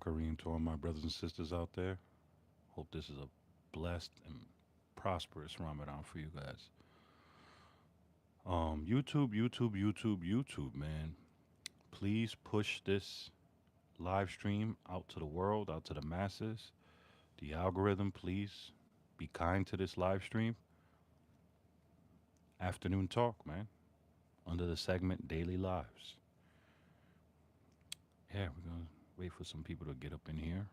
Ramadan Kareem to all my brothers and sisters out there. Hope this is a blessed and prosperous Ramadan for you guys. YouTube, man. Please push this live stream out to the world, out to the masses. The algorithm, please be kind to this live stream. Afternoon talk, man. Under the segment Daily Lives. Yeah, we're gonna wait for some people to get up in here.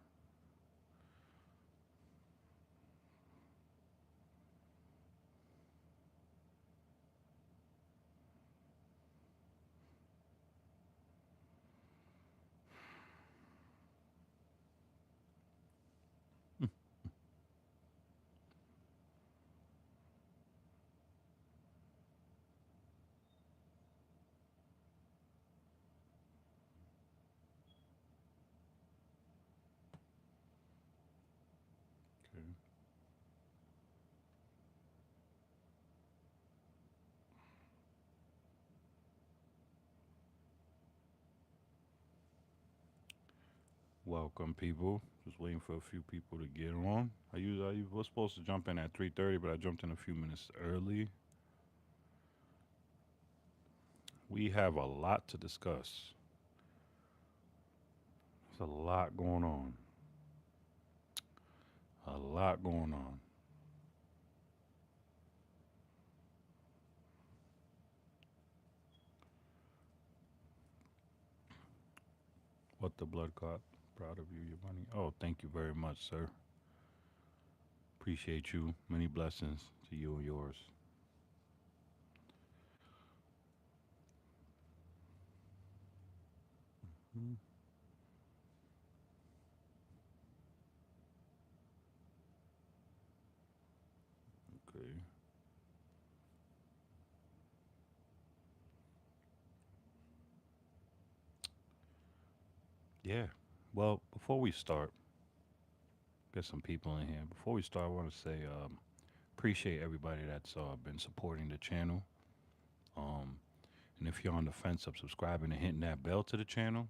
Okay. Welcome, people. Just waiting for a few people to get on. I was supposed to jump in at 3:30, but I jumped in a few minutes early. We have a lot to discuss. There's a lot going on. A lot going on. What the blood clot? Proud of you, your money. Oh, thank you very much, sir. Appreciate you. Many blessings to you and yours. Hmm. Okay. Yeah. Well, before we start, get some people in here. Before we start, I want to say appreciate everybody that's been supporting the channel. Um, and if you're on the fence of subscribing and hitting that bell to the channel,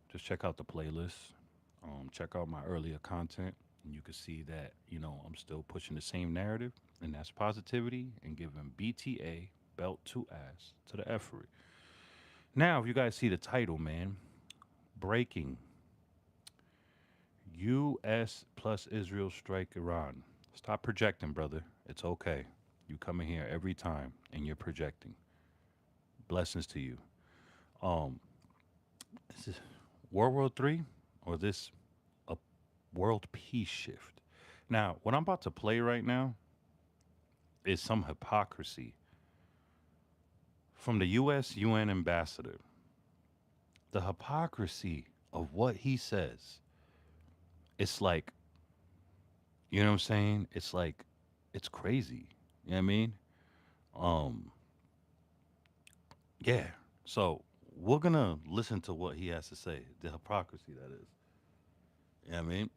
just check out the playlist. Check out my earlier content, and you can see that I'm still pushing the same narrative, and that's positivity and giving BTA belt to ass to the efforts. Now, if you guys see the title, man, breaking U.S. plus Israel strike Iran. Stop projecting, brother. It's okay. You come in here every time and you're projecting. Blessings to you. Um, is this World War III or this a world peace shift? Now, what I'm about to play right now is some hypocrisy from the U.S. UN ambassador. The hypocrisy of what he says. It's like, you know what I'm saying? It's like, it's crazy. You know what I mean? Um, yeah. So we're gonna listen to what he has to say. The hypocrisy that is. You know what I mean?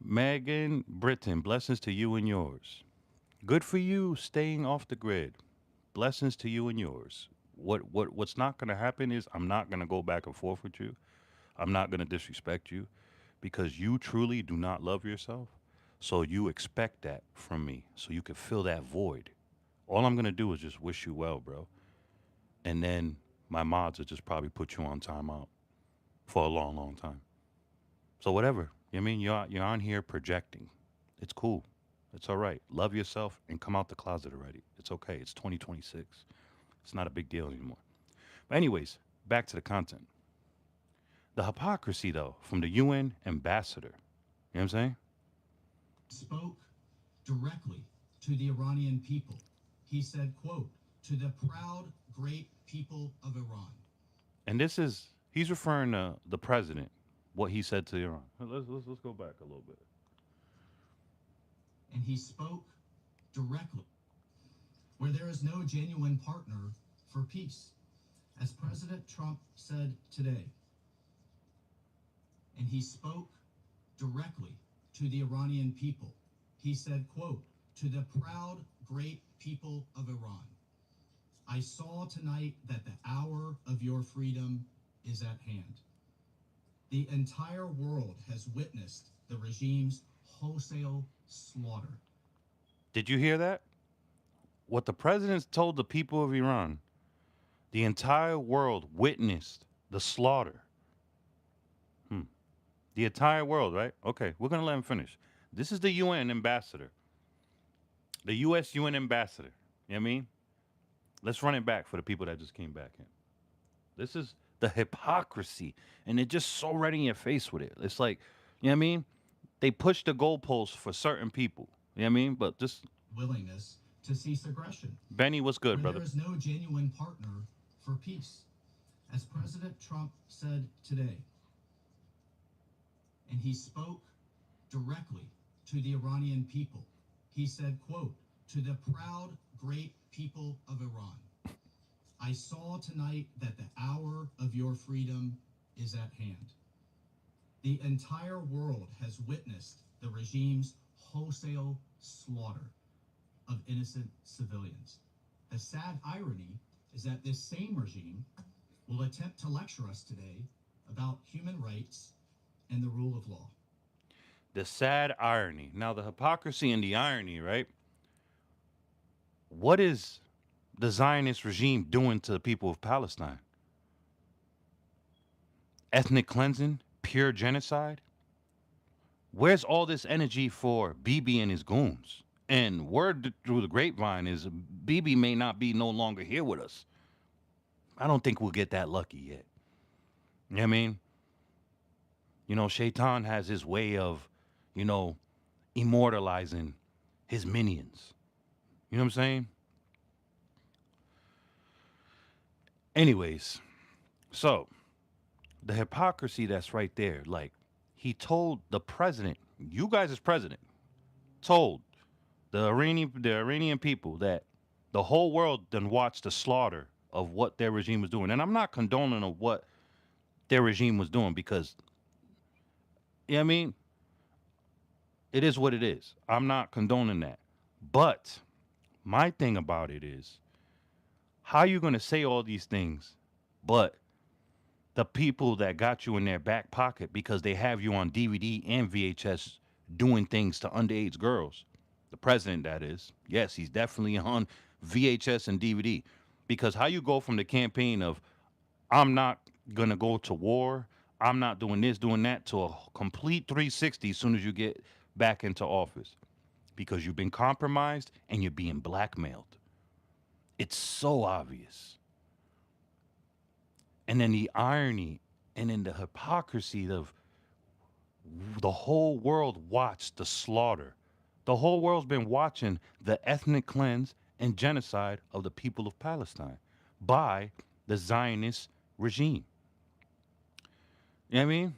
Megan Britton, blessings to you and yours. Good for you staying off the grid. Blessings to you and yours. What's not gonna happen is I'm not gonna go back and forth with you. I'm not gonna disrespect you because you truly do not love yourself. So you expect that from me. So you can fill that void. All I'm gonna do is just wish you well, bro. And then my mods will just probably put you on timeout for a long, long time. So whatever. You know what I mean? You're on here projecting. It's cool. It's all right. Love yourself and come out the closet already. It's okay. It's 2026. It's not a big deal anymore. But anyways, back to the content. The hypocrisy though from the UN ambassador. You know what I'm saying? Spoke directly to the Iranian people. He said, quote, to the proud, great people of Iran. And this is he's referring to the president, what he said to Iran. Let's go back a little bit. And he spoke directly where there is no genuine partner for peace. As President Trump said today, and he spoke directly to the Iranian people. He said, quote, to the proud, great people of Iran, I saw tonight that the hour of your freedom is at hand. The entire world has witnessed the regime's wholesale slaughter. Did you hear that? What the president told the people of Iran. The entire world witnessed the slaughter. Hmm. The entire world, right? Okay, we're going to let him finish. This is the UN ambassador, the U.S. UN ambassador. You know what I mean? Let's run it back for the people that just came back in. This is the hypocrisy. And they're just so red in your face with it. It's like, you know what I mean? They push the goalposts for certain people. You know what I mean? But just, Willingness to cease aggression, Benny, what's good, where brother? there is no genuine partner for peace. As President Trump said today, and he spoke directly to the Iranian people. He said, quote, to the proud, great people of Iran, I saw tonight that the hour of your freedom is at hand. The entire world has witnessed the regime's wholesale slaughter of innocent civilians. The sad irony is that this same regime will attempt to lecture us today about human rights and the rule of law. The sad irony. Now, the hypocrisy and the irony, right? What is the Zionist regime doing to the people of Palestine? Ethnic cleansing? Pure genocide? Where's all this energy for Bibi and his goons? And word through the grapevine is Bibi may not be no longer here with us. I don't think we'll get that lucky yet. You know what I mean? You know, Shaitan has his way of, you know, immortalizing his minions. You know what I'm saying? Anyways, so the hypocrisy that's right there, like he told the president, you guys as president, told the Iranian people that the whole world then watched the slaughter of what their regime was doing. And I'm not condoning of what their regime was doing because, you know what I mean? It is what it is. I'm not condoning that. But my thing about it is, how are you going to say all these things, but the people that got you in their back pocket because they have you on DVD and VHS doing things to underage girls? The president, that is. Yes, he's definitely on VHS and DVD. Because how you go from the campaign of, I'm not going to go to war, I'm not doing this, doing that, to a complete 360 as soon as you get back into office? Because you've been compromised and you're being blackmailed. It's so obvious. And then the irony and then the hypocrisy of the whole world watched the slaughter. The whole world's been watching the ethnic cleanse and genocide of the people of Palestine by the Zionist regime. You know what I mean?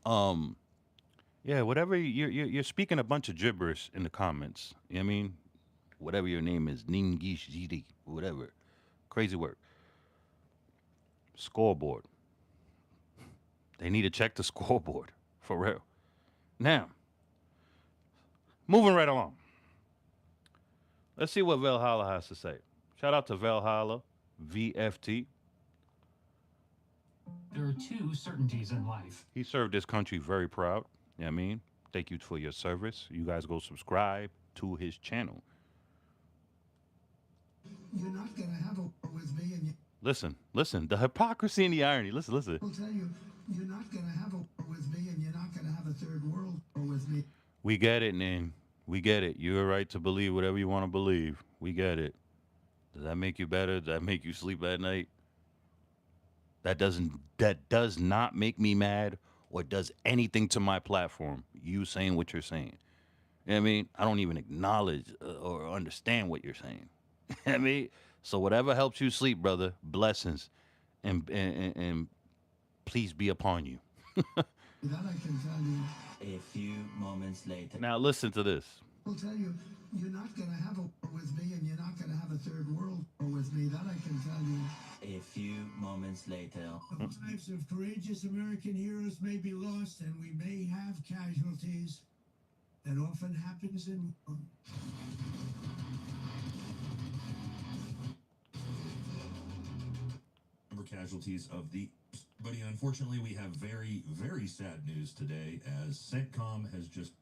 Um, yeah, whatever you're speaking a bunch of gibberish in the comments. You know what I mean? Whatever your name is, Ningish GD, whatever. Crazy work. Scoreboard. They need to check the scoreboard for real. Now, moving right along. Let's see what Valhalla has to say. Shout out to Valhalla, VFT. There are two certainties in life. He served this country very proud. You know what I mean? Thank you for your service. You guys go subscribe to his channel. You're not going to have a war with me, and Listen. The hypocrisy and the irony. Listen. I'll tell you, you're not going to have a war with me, and you're not going to have a third world war with me. We get it, Nan. We get it. You're right to believe whatever you want to believe. We get it. Does that make you better? Does that make you sleep at night? That does not make me mad or does anything to my platform. You saying what you're saying. You know what I mean? I don't even acknowledge or understand what you're saying. You know what I mean? So whatever helps you sleep, brother, blessings and please be upon you. That I can tell you. A few moments later. Now listen to this. I'll tell you, you're not going to have a war with me, and you're not going to have a third world war with me. That I can tell you. A few moments later. The lives of courageous American heroes may be lost, and we may have casualties. That often happens in war. Casualties of the Buddy, unfortunately, we have very, very sad news today as CENTCOM has just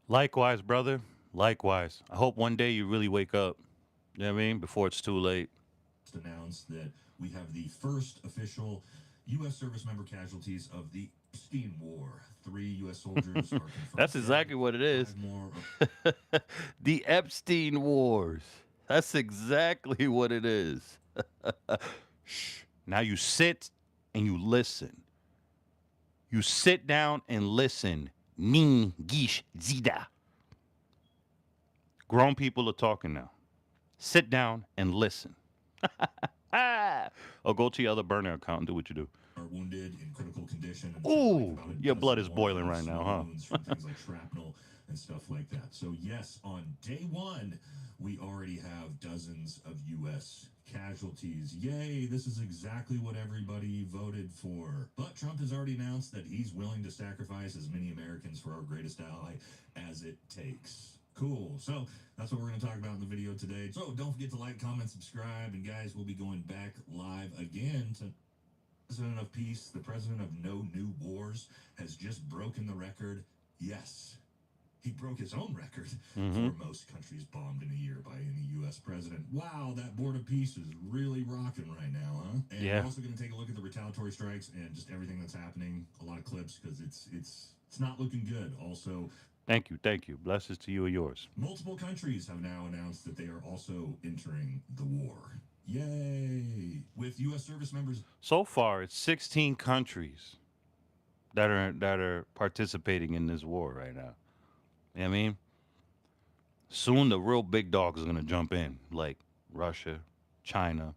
Likewise, brother. Likewise. I hope one day you really wake up. You know what I mean? Before it's too late. announced that we have the first official U.S. service member casualties of the Epstein War. 3 U.S. soldiers are confirmed. That's exactly what it is. 5 more The Epstein Wars. That's exactly what it is. Shh. Now you sit and you listen. You sit down and listen. Ning gish zida. Grown people are talking now. Sit down and listen. Or go to your other burner account and do what you do. are wounded in critical condition. And Ooh, about a your blood dozen is more boiling have right now, small huh? wounds from things like shrapnel and stuff like that. So yes, on day 1, we already have dozens of U.S. casualties. Yay, this is exactly what everybody voted for. But Trump has already announced that he's willing to sacrifice as many Americans for our greatest ally as it takes. Cool. So that's what we're going to talk about in the video today. So don't forget to like, comment, subscribe. And guys, we'll be going back live again to President of Peace, the president of no new wars, has just broken the record. Yes, he broke his own record for most countries bombed in a year by any U.S. president. Wow, that board of peace is really rocking right now, huh? And Yeah. we're also going to take a look at the retaliatory strikes and just everything that's happening. A lot of clips because it's not looking good. Also, Thank you. Thank you. Blessings to you and yours. multiple countries have now announced that they are also entering the war. Yay! With U.S. service members So far, it's 16 countries that are participating in this war right now. You know what I mean? Soon the real big dogs are gonna jump in, like Russia, China,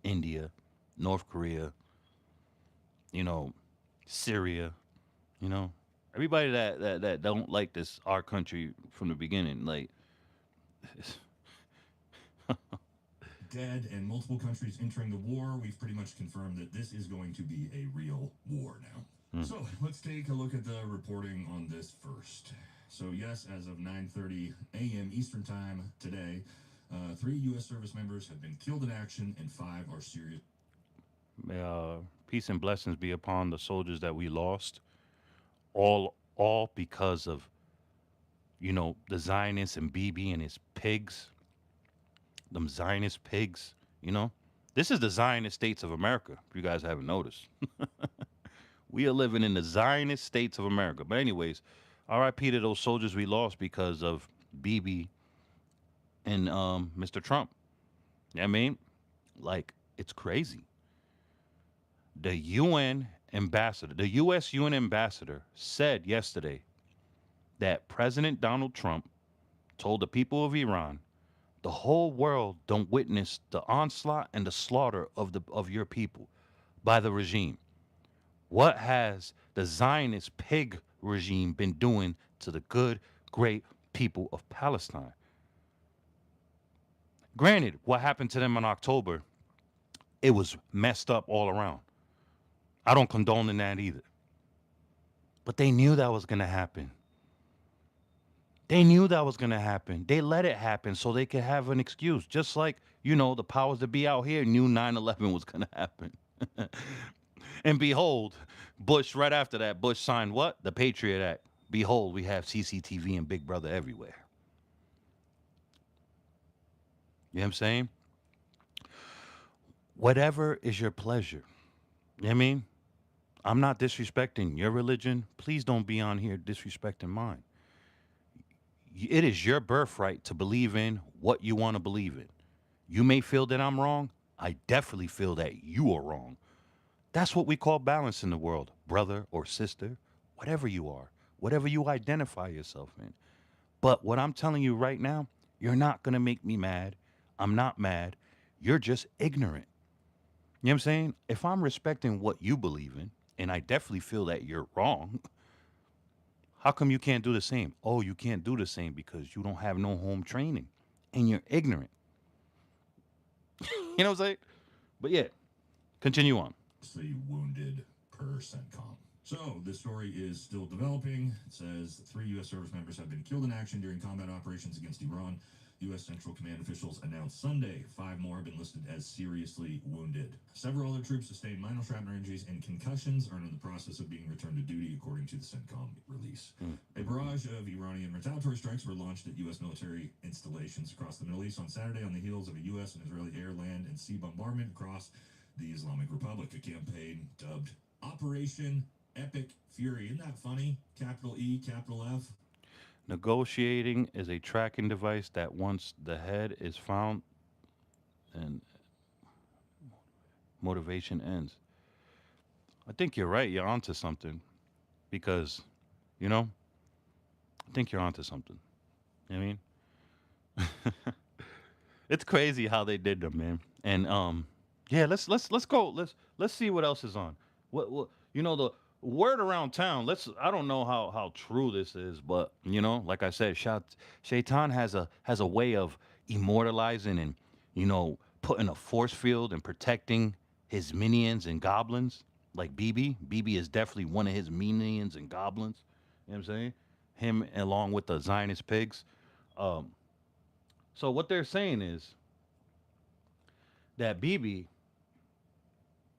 India, North Korea, you know, Syria, you know. Everybody that don't like this our country from the beginning, like dead and multiple countries entering the war, we've pretty much confirmed that this is going to be a real war now. So let's take a look at the reporting on this first. So yes, as of 9:30 a.m. Eastern Time today, 3 U.S. service members have been killed in action and 5 are serious. may, peace and blessings be upon the soldiers that we lost. All because of, you know, the Zionists and BB and his pigs. Them Zionist pigs, you know. This is the Zionist states of America, if you guys haven't noticed. We are living in the Zionist states of America. But anyways, RIP to those soldiers we lost because of BB and Mr. Trump. You know what I mean? Like, it's crazy. The UN ambassador, the US UN ambassador said yesterday that President Donald Trump told the people of Iran, the whole world don't witness the onslaught and the slaughter of your people by the regime. What has the Zionist pig regime been doing to the good, great people of Palestine? Granted, what happened to them in October, it was messed up all around. I don't condone in that either. But they knew that was going to happen. They knew that was going to happen. They let it happen so they could have an excuse. Just like, you know, the powers that be out here knew 9/11 was going to happen. And behold, Bush, right after that, Bush signed what? The Patriot Act. Behold, we have CCTV and Big Brother everywhere. You know what I'm saying? Whatever is your pleasure. You know what I mean? I'm not disrespecting your religion. Please don't be on here disrespecting mine. It is your birthright to believe in what you want to believe in. You may feel that I'm wrong. I definitely feel that you are wrong. That's what we call balance in the world, brother or sister, whatever you are, whatever you identify yourself in. But what I'm telling you right now, you're not going to make me mad. I'm not mad. You're just ignorant. You know what I'm saying? If I'm respecting what you believe in, and I definitely feel that you're wrong, how come you can't do the same? Oh, you can't do the same because you don't have no home training and you're ignorant. You know what I'm saying? But yeah, continue on. Wounded per CENTCOM. So this story is still developing. It says 3 U.S. service members have been killed in action during combat operations against Iran U.S. Central Command officials announced Sunday. 5 more have been listed as seriously wounded. Several other troops sustained minor shrapnel injuries and concussions are in the process of being returned to duty, according to the CENTCOM release. A barrage of Iranian retaliatory strikes were launched at U.S. military installations across the Middle East on Saturday on the heels of a U.S. and Israeli air, land, and sea bombardment across the Islamic Republic, a campaign dubbed Operation Epic Fury. Isn't that funny? Capital E, capital F. Negotiating is a tracking device that once the head is found and motivation ends. I think you're right. You're onto something because, you know, I think you're onto something. You know what I mean? It's crazy how they did them, man. And yeah, let's go. Let's see what else is on. What you know the word around town. I don't know how true this is, but you know, like I said, Shaitan has a way of immortalizing and you know putting a force field and protecting his minions and goblins. Like BB. BB is definitely one of his minions and goblins. You know what I'm saying? Him along with the Zionist pigs. Um, so what they're saying is that BB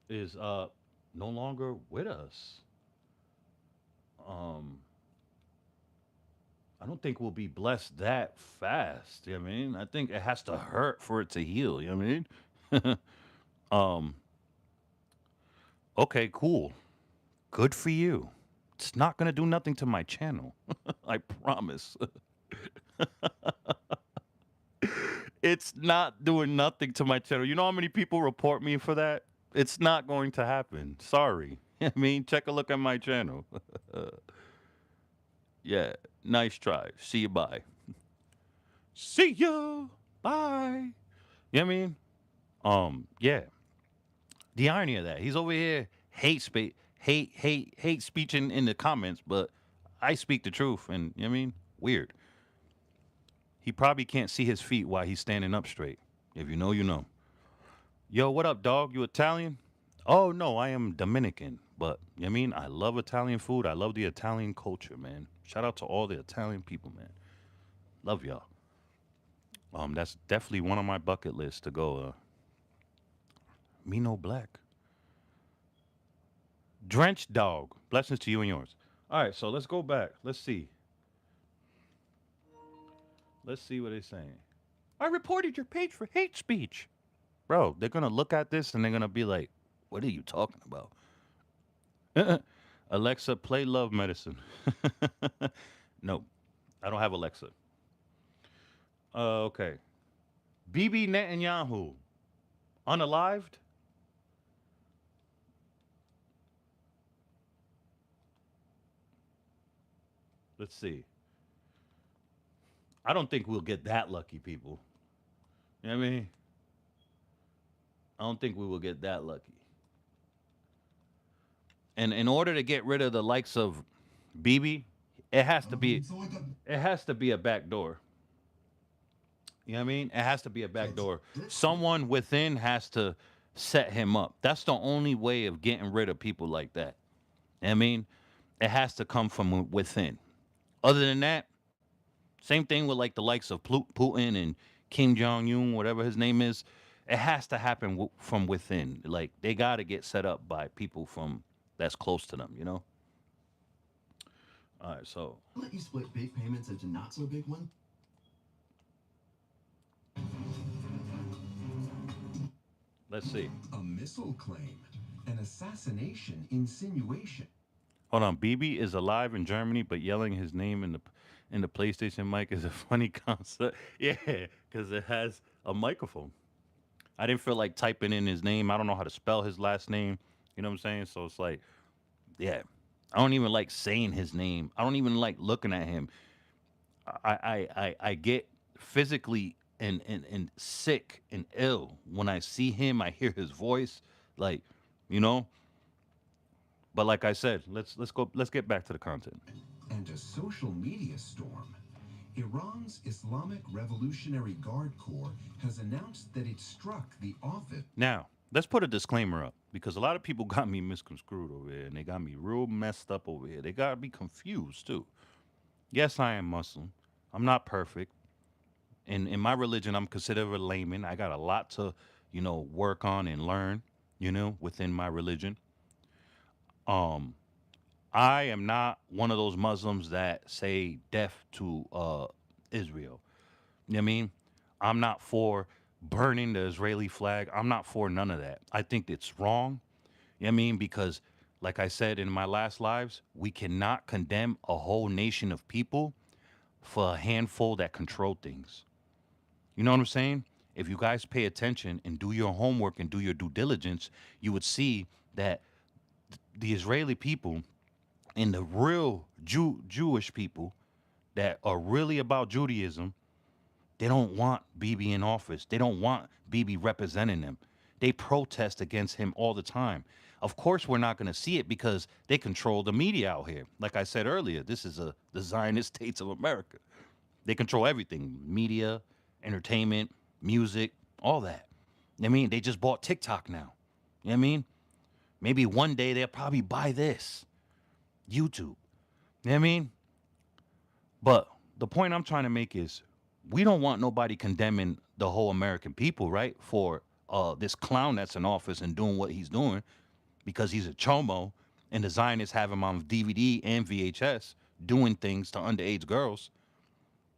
is no longer with us. Um, I don't think we'll be blessed that fast. You know what I mean? I think it has to hurt for it to heal. You know what I mean? um, okay, cool. Good for you. It's not gonna do nothing to my channel. I promise. It's not doing nothing to my channel. You know how many people report me for that? It's not going to happen. Sorry. I mean, check a look at my channel. Yeah, nice try. See you. Bye. See ya. Bye. You know what I mean? Yeah. The irony of that. He's over here hate speech in the comments, but I speak the truth, and you know what I mean? Weird. He probably can't see his feet while he's standing up straight. If you know, you know. Yo, what up, dog? You Italian? Oh no, I am Dominican. But you know what I mean, I love Italian food. I love the Italian culture, man. Shout out to all the Italian people, man. Love y'all. That's definitely one on my bucket list to go. Me no black. Drenched dog. Blessings to you and yours. All right, so let's go back. Let's see. Let's see what they're saying. I reported your page for hate speech. Bro, they're gonna look at this and they're gonna be like, what are you talking about? Alexa, play Love Medicine. No, I don't have Alexa. Okay. Bibi Netanyahu, unalived? Let's see. I don't think we'll get that lucky, people. You know what I mean? I don't think we will get that lucky. And in order to get rid of the likes of BB, it has to be a back door. You know what I mean? It has to be a back door. Someone within has to set him up. That's the only way of getting rid of people like that. You know what I mean? It has to come from within. Other than that, same thing with like the likes of Putin and Kim Jong Un, whatever his name is. It has to happen from within. Like they got to get set up by people from that's close to them. You know. All right, so Let you split big payments into not so big ones. let's see. A missile claim, an assassination insinuation. Hold on. BB is alive in Germany, but yelling his name in the PlayStation mic is a funny concept. Yeah, because it has a microphone. I didn't feel like typing in his name. I don't know how to spell his last name. You know what I'm saying? So it's like, yeah, I don't even like saying his name. I don't even like looking at him. I get physically and sick and ill when I see him. I hear his voice, like, you know. But like I said, let's get back to the content. And a social media storm. Iran's Islamic Revolutionary Guard Corps has announced that it struck the office. Now, let's put a disclaimer up because a lot of people got me misconstrued over here and they got me real messed up over here. They got me confused too. Yes, I am Muslim. I'm not perfect. in my religion, I'm considered a layman. I got a lot to, work on and learn, within my religion. Um, I am not one of those Muslims that say death to Israel. You know what I mean? I'm not for burning the Israeli flag. I'm not for none of that. I think it's wrong. You know what I mean? Because, like I said in my last lives, we cannot condemn a whole nation of people for a handful that control things. You know what I'm saying? If you guys pay attention and do your homework and do your due diligence, you would see that the Israeli people and the real Jewish people that are really about Judaism, they don't want Bibi in office. They don't want Bibi representing them. They protest against him all the time. Of course, we're not going to see it because they control the media out here. Like I said earlier, this is the Zionist states of America. They control everything: media, entertainment, music, all that. I mean, they just bought TikTok now. You know what I mean? Maybe one day they'll probably buy this, YouTube. You know what I mean? But the point I'm trying to make is we don't want nobody condemning the whole American people, right? For this clown that's in office and doing what he's doing because he's a chomo and the Zionists have him on DVD and VHS doing things to underage girls.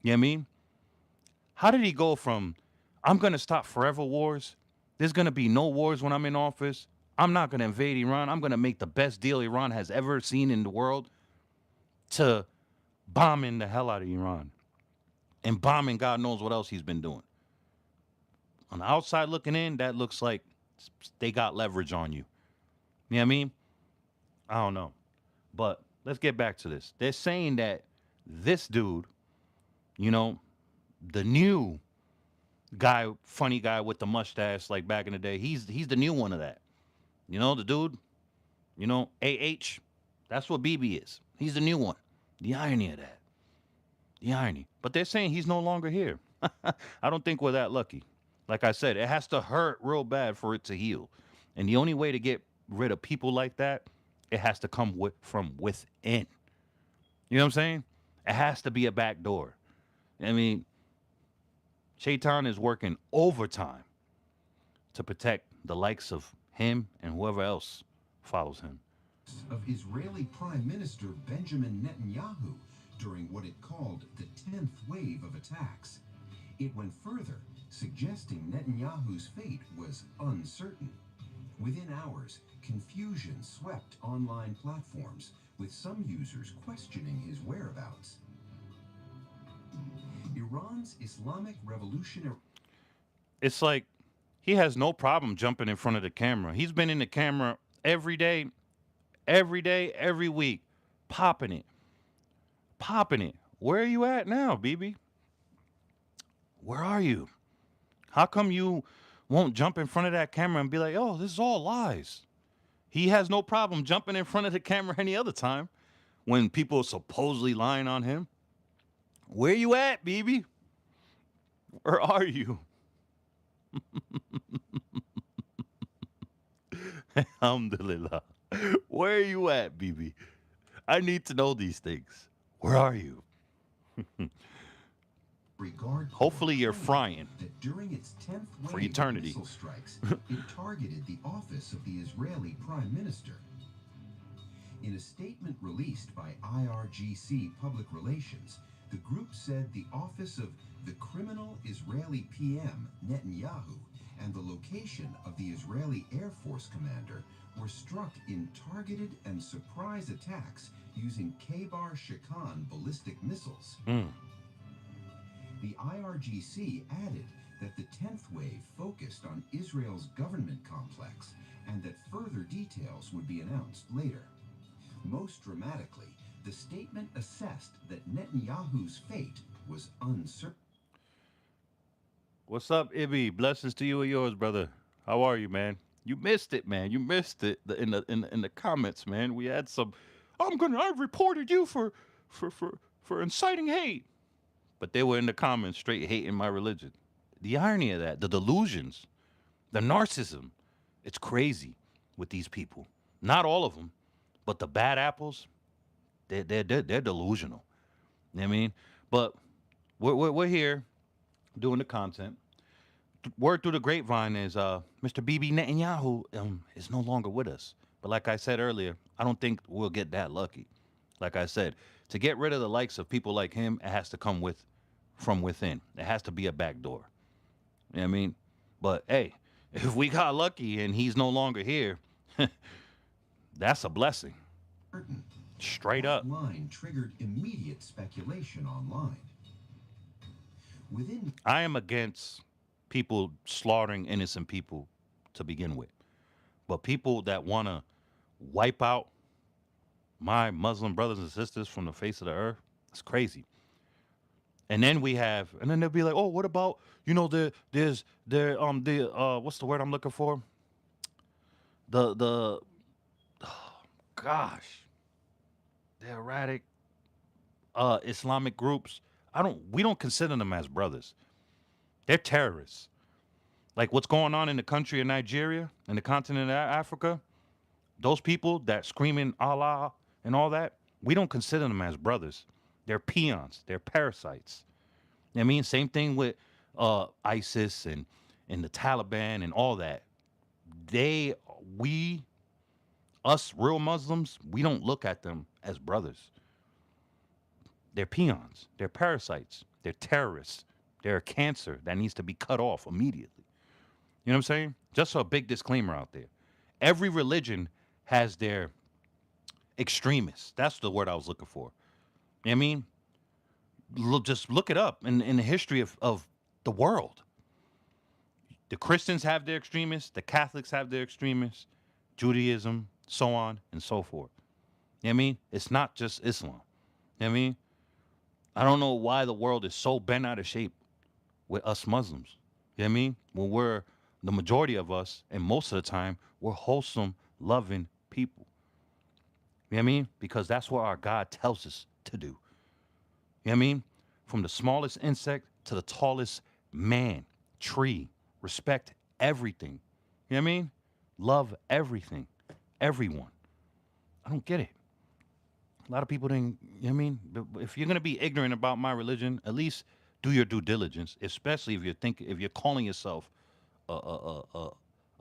You know what I mean? How did he go from I'm going to stop forever wars? There's going to be no wars when I'm in office. I'm not going to invade Iran. I'm going to make the best deal Iran has ever seen in the world to bombing the hell out of Iran and bombing God knows what else he's been doing. On the outside looking in, that looks like they got leverage on you. You know what I mean? I don't know. But let's get back to this. They're saying that this dude, the new guy, funny guy with the mustache like back in the day, he's the new one of that. The dude, AH, that's what BB is. He's the new one. The irony of that. The irony. But they're saying he's no longer here. I don't think we're that lucky. Like I said, it has to hurt real bad for it to heal. And the only way to get rid of people like that, it has to come from within. You know what I'm saying? It has to be a back door. I mean, Shaitan is working overtime to protect the likes of him and whoever else follows him. Of Israeli Prime Minister Benjamin Netanyahu during what it called the 10th wave of attacks. It went further, suggesting Netanyahu's fate was uncertain. Within hours, confusion swept online platforms, with some users questioning his whereabouts. Iran's Islamic Revolutionary... It's like he has no problem jumping in front of the camera. He's been in the camera every day, every week, popping it. Where are you at now, BB? Where are you? How come you won't jump in front of that camera and be like, oh, this is all lies? He has no problem jumping in front of the camera any other time when people are supposedly lying on him. Where you at, BB? Where are you? Alhamdulillah. Where are you at, BB? I need to know these things. Where are you? Hopefully you're frying that during its 10th wave for eternity. Of missile strikes, it targeted the office of the Israeli Prime Minister. In a statement released by IRGC Public Relations, the group said the office of the criminal Israeli PM Netanyahu and the location of the Israeli Air Force commander were struck in targeted and surprise attacks using K-Bar Shikan ballistic missiles. The IRGC added that the 10th wave focused on Israel's government complex and that further details would be announced later. Most dramatically, the statement assessed that Netanyahu's fate was uncertain. What's up, Ibby? Blessings to you and yours, brother. How are you, man? You missed it, man. You missed it in the comments, man. We had some. I reported you for inciting hate, but they were in the comments straight hating my religion. The irony of that, the delusions, the narcissism, it's crazy with these people. Not all of them, but the bad apples, they're delusional. You know what I mean? But we're here doing the content. Word through the grapevine is Mr. Bibi Netanyahu is no longer with us. But like I said earlier, I don't think we'll get that lucky. Like I said, to get rid of the likes of people like him, it has to come from within. It has to be a back door. You know what I mean? But hey, if we got lucky and he's no longer here, that's a blessing. Curtain. Straight That up. line triggered immediate speculation online. Within I am against people slaughtering innocent people to begin with. But people that want to wipe out my Muslim brothers and sisters from the face of the earth, it's crazy. And then they'll be like, oh, what about, what's the word I'm looking for? The gosh, the erratic Islamic groups. We don't consider them as brothers. They're terrorists. Like what's going on in the country of Nigeria and the continent of Africa, those people that screaming Allah and all that, we don't consider them as brothers. They're peons. They're parasites. You know what I mean, same thing with ISIS and the Taliban and all that. They, we, us real Muslims, we don't look at them as brothers. They're peons. They're parasites. They're terrorists. They're a cancer that needs to be cut off immediately. You know what I'm saying? Just a big disclaimer out there. Every religion has their extremists. That's the word I was looking for. You know what I mean? Just look it up in the history of the world. The Christians have their extremists. The Catholics have their extremists. Judaism, so on and so forth. You know what I mean? It's not just Islam. You know what I mean? I don't know why the world is so bent out of shape with us Muslims. You know what I mean? When we're the majority of us, and most of the time, we're wholesome, loving people. You know what I mean? Because that's what our God tells us to do. You know what I mean? From the smallest insect to the tallest man, tree, respect everything. You know what I mean? Love everything, everyone. I don't get it. A lot of people didn't, you know what I mean? But if you're going to be ignorant about my religion, at least do your due diligence, especially if you're calling yourself a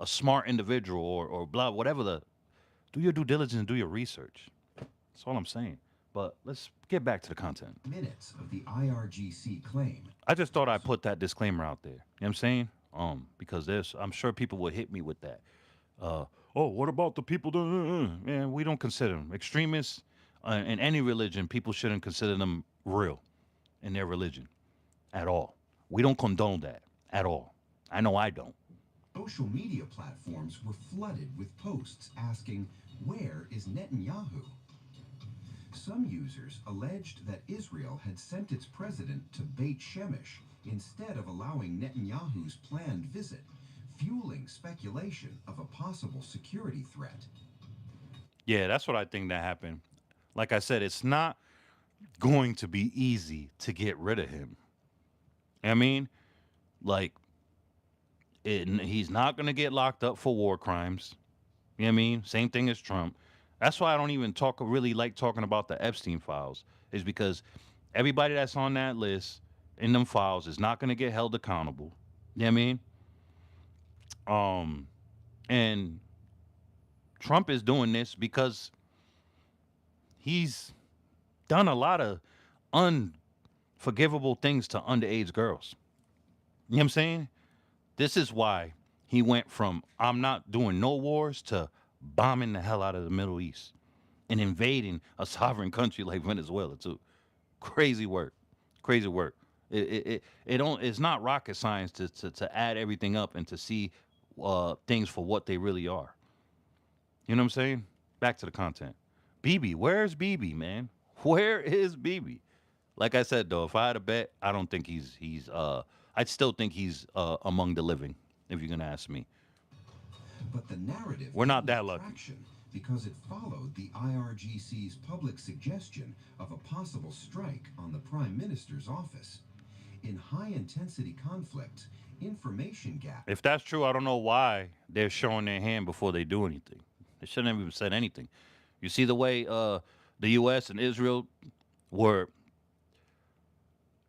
smart individual or blah, whatever do your due diligence and do your research. That's all I'm saying. But let's get back to the content. minutes of the IRGC claim, I just thought I'd put that disclaimer out there. You know what I'm saying? Because I'm sure people would hit me with that. Oh, what about the people that, man, we don't consider them extremists in any religion. People shouldn't consider them real in their religion at all. We don't condone that at all. I know I don't. social media platforms were flooded with posts asking, "Where is Netanyahu?" Some users alleged that Israel had sent its president to Beit Shemesh instead of allowing Netanyahu's planned visit, fueling speculation of a possible security threat. Yeah, that's what I think that happened. Like I said, it's not going to be easy to get rid of him. I mean, like, he's not going to get locked up for war crimes. You know what I mean? Same thing as Trump. That's why I don't even really like talking about the Epstein files, is because everybody that's on that list in them files is not going to get held accountable. You know what I mean? And Trump is doing this because he's done a lot of unforgivable things to underage girls. You know what I'm saying? This is why he went from I'm not doing no wars to bombing the hell out of the Middle East and invading a sovereign country like Venezuela too. Crazy work. Crazy work. It's not rocket science to add everything up and to see things for what they really are. You know what I'm saying? Back to the content. BB, where's BB, man? Where is BB? Like I said though, if I had a bet, I don't think he's I'd still think he's among the living, if you're gonna ask me. But the narrative We're not gained that lucky. traction because it followed the IRGC's public suggestion of a possible strike on the Prime Minister's office. In high-intensity conflicts, information gaps If that's true, I don't know why they're showing their hand before they do anything. They shouldn't have even said anything. You see the way the U.S. and Israel were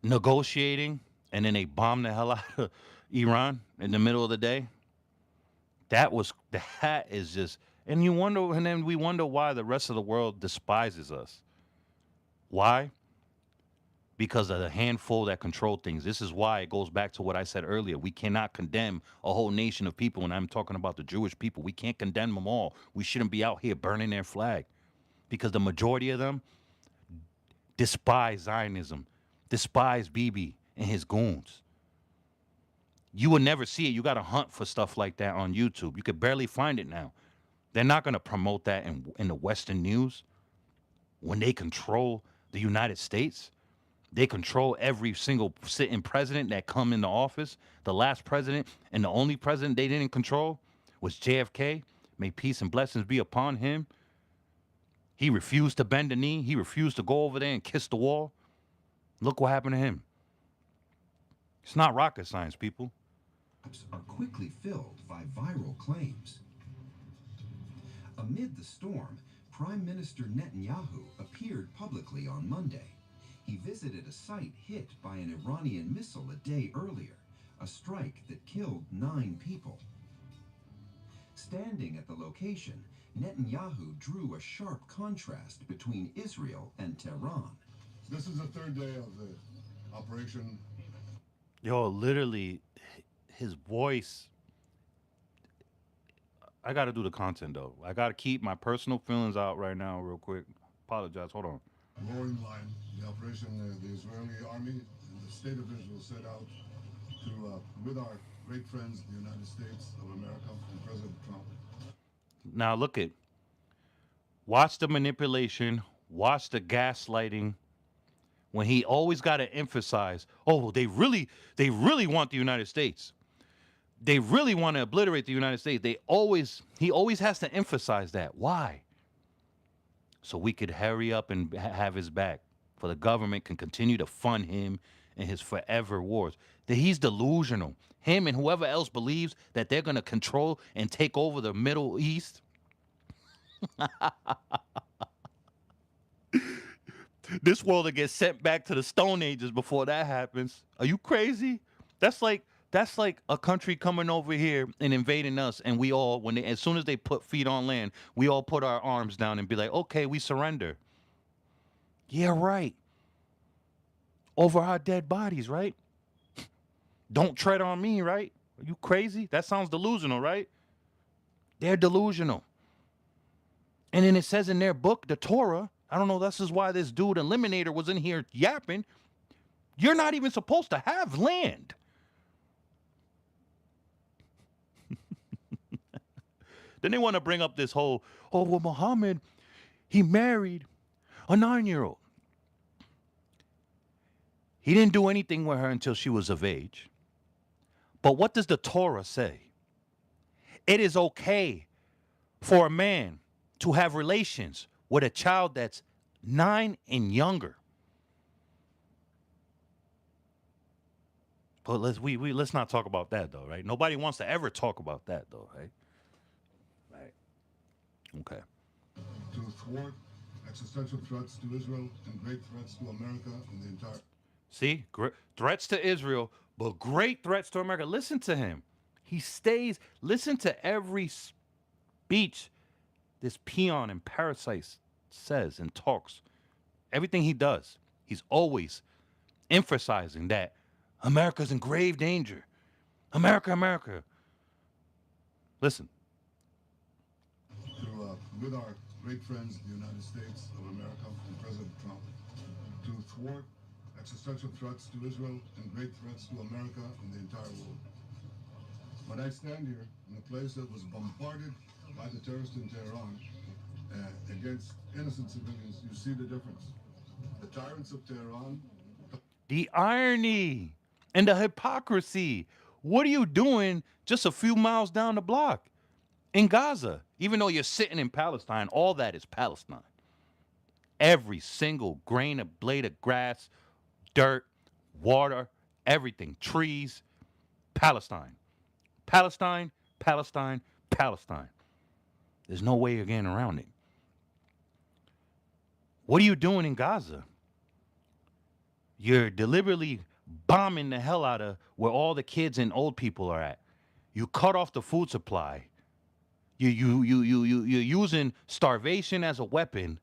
negotiating and then they bombed the hell out of Iran in the middle of the day. That is just, and you wonder, and then we wonder why the rest of the world despises us. Why? Because of the handful that control things. This is why it goes back to what I said earlier. We cannot condemn a whole nation of people, and I'm talking about the Jewish people. We can't condemn them all. We shouldn't be out here burning their flag because the majority of them despise Zionism, despise Bibi and his goons. You will never see it. You got to hunt for stuff like that on YouTube. You could barely find it now. They're not going to promote that in the Western news when they control the United States. They control every single sitting president that come into office. The last president and the only president they didn't control was JFK. May peace and blessings be upon him. He refused to bend the knee. He refused to go over there and kiss the wall. Look what happened to him. It's not rocket science, people. Are quickly filled by viral claims. Amid the storm, Prime Minister Netanyahu appeared publicly on Monday. He visited a site hit by an Iranian missile a day earlier, a strike that killed 9 people. Standing at the location, Netanyahu drew a sharp contrast between Israel and Tehran. This is the 3rd day of the operation. Yo, literally, his voice. I got to do the content, though. I got to keep my personal feelings out right now real quick. Apologize. Hold on. Roaring line, the operation the Israeli army and the state of Israel set out to, with our great friends, the United States of America and President Trump. Now look at, watch the manipulation, watch the gaslighting. When he always got to emphasize, oh, they really want the United States. They really want to obliterate the United States. He always has to emphasize that. Why? So we could hurry up and have his back, for the government can continue to fund him in his forever wars. That he's delusional. Him and whoever else believes that they're going to control and take over the Middle East. This world will get sent back to the Stone Ages before that happens. Are you crazy? That's like a country coming over here and invading us, and we all, as soon as they put feet on land, we all put our arms down and be like, okay, we surrender. Yeah, right. Over our dead bodies, right? Don't tread on me, right? Are you crazy? That sounds delusional, right? They're delusional. And then it says in their book, the Torah, I don't know, this is why this dude Eliminator was in here yapping. You're not even supposed to have land. Then they want to bring up this whole, oh, well, Muhammad, he married a 9-year-old. He didn't do anything with her until she was of age. But what does the Torah say? It is okay for a man to have relations with a child that's 9 and younger. But let's not talk about that, though, right? Nobody wants to ever talk about that, though, right? Right. Okay. To thwart existential threats to Israel and great threats to America and the entire... See? Threats to Israel, but great threats to America. Listen to him. He stays... Listen to every speech this peon and parasite says and talks. Everything he does, he's always emphasizing that America's in grave danger. America, America. Listen. With our great friends, the United States of America and President Trump, to thwart existential threats to Israel and great threats to America and the entire world. When I stand here in a place that was bombarded by the terrorists in Tehran against innocent civilians, you see the difference. The tyrants of Tehran... The irony and the hypocrisy. What are you doing just a few miles down the block in Gaza? Even though you're sitting in Palestine, all that is Palestine. Every single grain of blade of grass, dirt, water, everything, trees, Palestine. Palestine, Palestine, Palestine. There's no way you're getting around it. What are you doing in Gaza? You're deliberately bombing the hell out of where all the kids and old people are at. You cut off the food supply. You're using starvation as a weapon,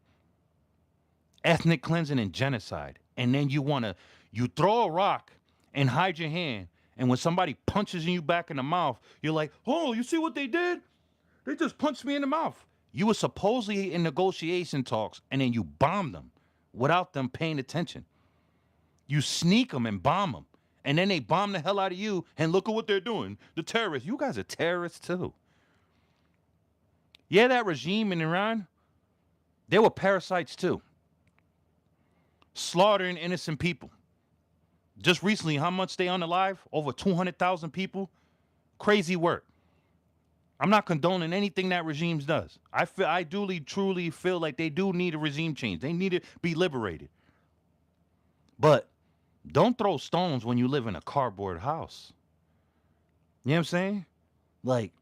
ethnic cleansing and genocide. And then you throw a rock and hide your hand. And when somebody punches you back in the mouth, you're like, oh, you see what they did? They just punched me in the mouth. You were supposedly in negotiation talks, and then you bombed them without them paying attention. You sneak them and bomb them. And then they bomb the hell out of you, and look at what they're doing. The terrorists. You guys are terrorists, too. Yeah, that regime in Iran, they were parasites, too. Slaughtering innocent people. Just recently, how much they unalive? Over 200,000 people. Crazy work. I'm not condoning anything that regime does. I truly feel like they do need a regime change. They need to be liberated. But don't throw stones when you live in a cardboard house. You know what I'm saying? Like,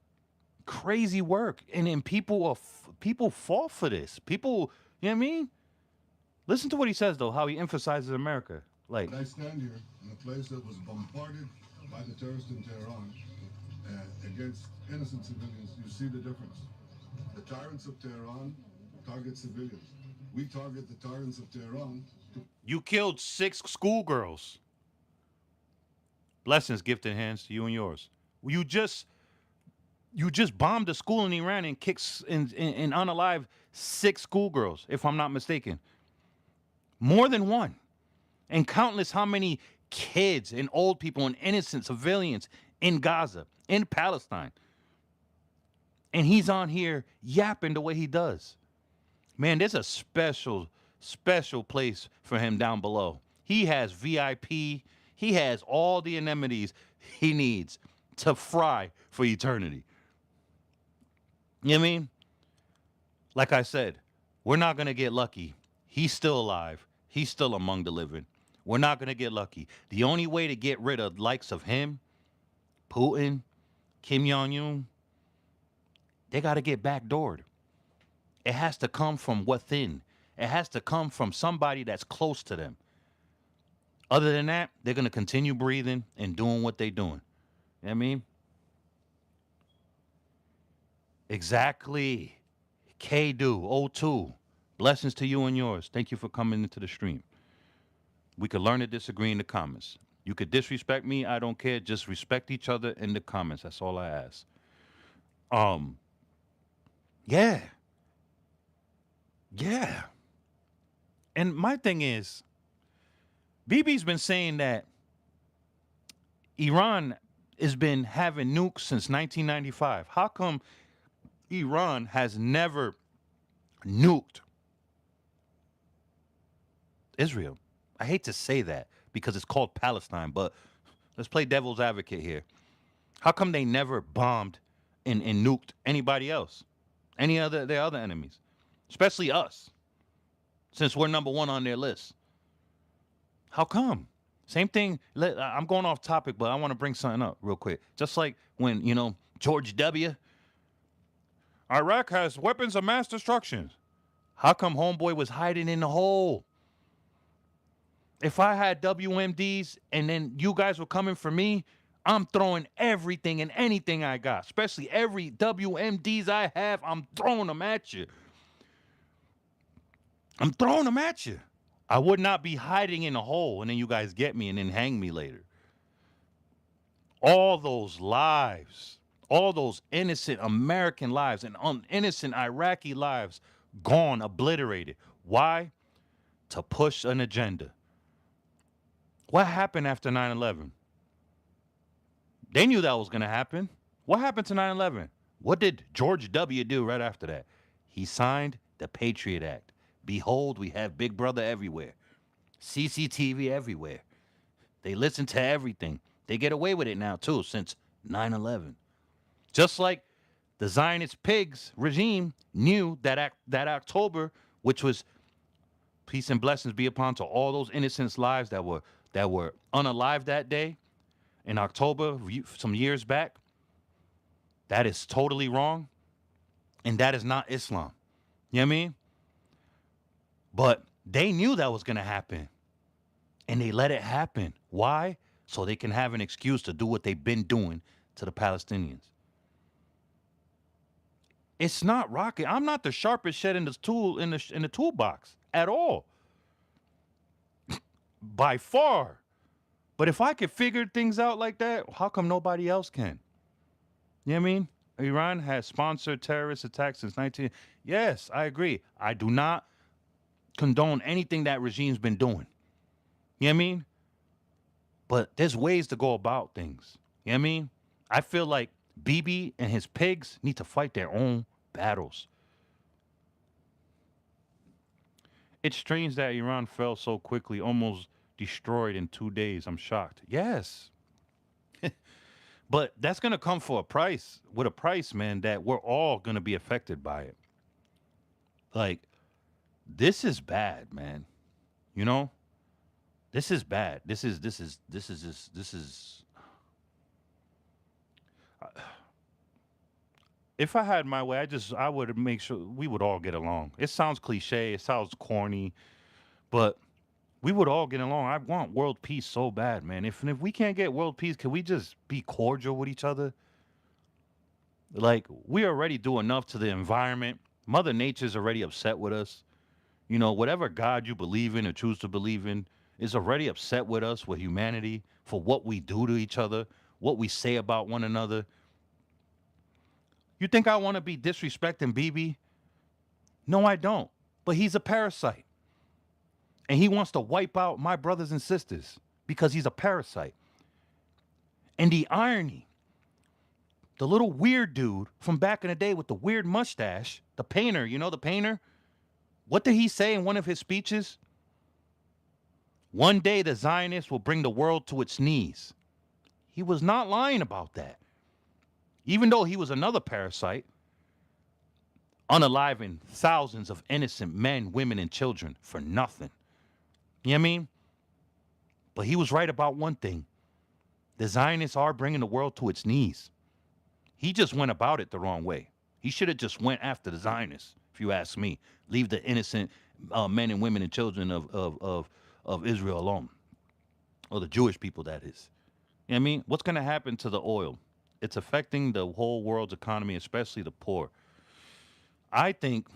crazy work. And then people fall for this. People, you know what I mean? Listen to what he says, though, how he emphasizes America. Like, I stand here in a place that was bombarded by the terrorists in Tehran against innocent civilians. You see the difference. The tyrants of Tehran target civilians. We target the tyrants of Tehran. You killed 6 schoolgirls. Blessings, gifted hands to you and yours. You just bombed a school in Iran and kicked and unalive 6 schoolgirls, if I'm not mistaken. More than one. And countless how many kids and old people and innocent civilians in Gaza, in Palestine. And he's on here yapping the way he does. Man, there's a special place for him down below. He has VIP. He has all the amenities he needs to fry for eternity. You know what I mean? Like I said, we're not going to get lucky. He's still alive. He's still among the living. We're not going to get lucky. The only way to get rid of likes of him, Putin, Kim Jong-un, they got to get backdoored. It has to come from within. It has to come from somebody that's close to them. Other than that, they're going to continue breathing and doing what they're doing. You know what I mean? Exactly. K-Do, O2. Blessings to you and yours. Thank you for coming into the stream. We could learn to disagree in the comments. You could disrespect me. I don't care. Just respect each other in the comments. That's all I ask. Yeah. Yeah. And my thing is, BB's been saying that Iran has been having nukes since 1995. How come Iran has never nuked Israel? I hate to say that because it's called Palestine, but let's play devil's advocate here. How come they never bombed and nuked anybody else? Their other enemies? Especially us, since we're number 1 on their list. How come? Same thing. I'm going off topic, but I want to bring something up real quick. Just like when, George W. Iraq has weapons of mass destruction. How come homeboy was hiding in the hole? If I had WMDs and then you guys were coming for me, I'm throwing everything and anything I got, especially every WMDs I have, I'm throwing them at you. I'm throwing them at you. I would not be hiding in a hole and then you guys get me and then hang me later. All those lives, all those innocent American lives and innocent Iraqi lives gone, obliterated. Why? To push an agenda. What happened after 9/11? They knew that was going to happen. What happened to 9/11? What did George W. do right after that? He signed the Patriot Act. Behold, we have Big Brother everywhere. CCTV everywhere. They listen to everything. They get away with it now, too, since 9/11. Just like the Zionist pigs regime knew that October, which was peace and blessings be upon to all those innocent lives that were unalive that day in October, some years back. That is totally wrong. And that is not Islam. You know what I mean? But they knew that was going to happen. And they let it happen. Why? So they can have an excuse to do what they've been doing to the Palestinians. It's not rocket. I'm not the sharpest shed in the toolbox at all. By far. But if I could figure things out like that, how come nobody else can? You know what I mean? Iran has sponsored terrorist attacks since 19. Yes, I agree. I do not condone anything that regime's been doing. You know what I mean? But there's ways to go about things. You know what I mean? I feel like Bibi and his pigs need to fight their own battles. It's strange that Iran fell so quickly, almost destroyed in 2 days. I'm shocked. Yes. But that's going to come for a price, with a price, man, that we're all going to be affected by it. Like, this is bad, man. You know? This is bad. This is if I had my way, I would make sure we would all get along. It sounds cliche, it sounds corny, but we would all get along. I want world peace so bad, man. If we can't get world peace, can we just be cordial with each other? Like, we already do enough to the environment. Mother Nature's already upset with us. You know, whatever God you believe in or choose to believe in is already upset with us, with humanity, for what we do to each other, what we say about one another. You think I want to be disrespecting Bibi? No, I don't. But he's a parasite. And he wants to wipe out my brothers and sisters because he's a parasite. And the irony, the little weird dude from back in the day with the weird mustache, the painter, you know, the painter? What did he say in one of his speeches? One day the Zionists will bring the world to its knees. He was not lying about that. Even though he was another parasite, unaliving thousands of innocent men, women, and children for nothing. You know what I mean? But he was right about one thing. The Zionists are bringing the world to its knees. He just went about it the wrong way. He should have just went after the Zionists, if you ask me. Leave the innocent men and women and children of Israel alone. Or the Jewish people, that is. You know what I mean? What's going to happen to the oil? It's affecting the whole world's economy, especially the poor. I think,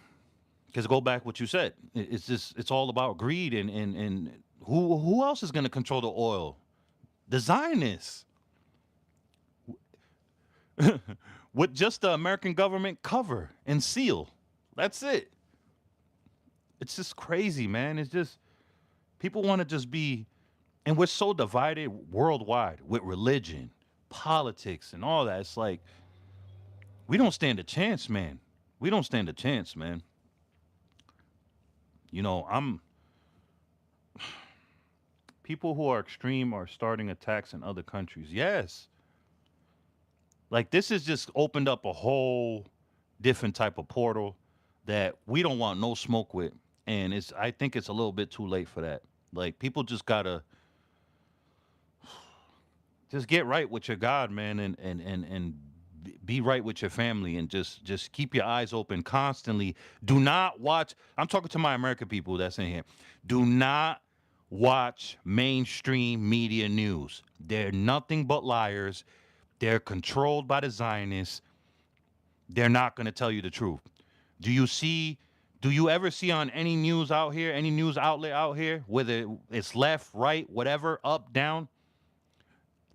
because go back what you said, it's all about greed and who else is going to control the oil? The Zionists. With just the American government cover and seal. That's it. It's just crazy, man. It's just, people want to just be, and we're so divided worldwide with religion, politics, and all that. It's like, we don't stand a chance, man. We don't stand a chance, man. You know, people who are extreme are starting attacks in other countries. Yes. Like, this has just opened up a whole different type of portal that we don't want no smoke with. And I think it's a little bit too late for that. Like, people just gotta just get right with your God, man, and be right with your family, and just keep your eyes open constantly. Do not watch. I'm talking to my American people that's in here. Do not watch mainstream media news. They're nothing but liars. They're controlled by the Zionists. They're not going to tell you the truth. Do you ever see on any news out here, any news outlet out here, whether it's left, right, whatever, up, down,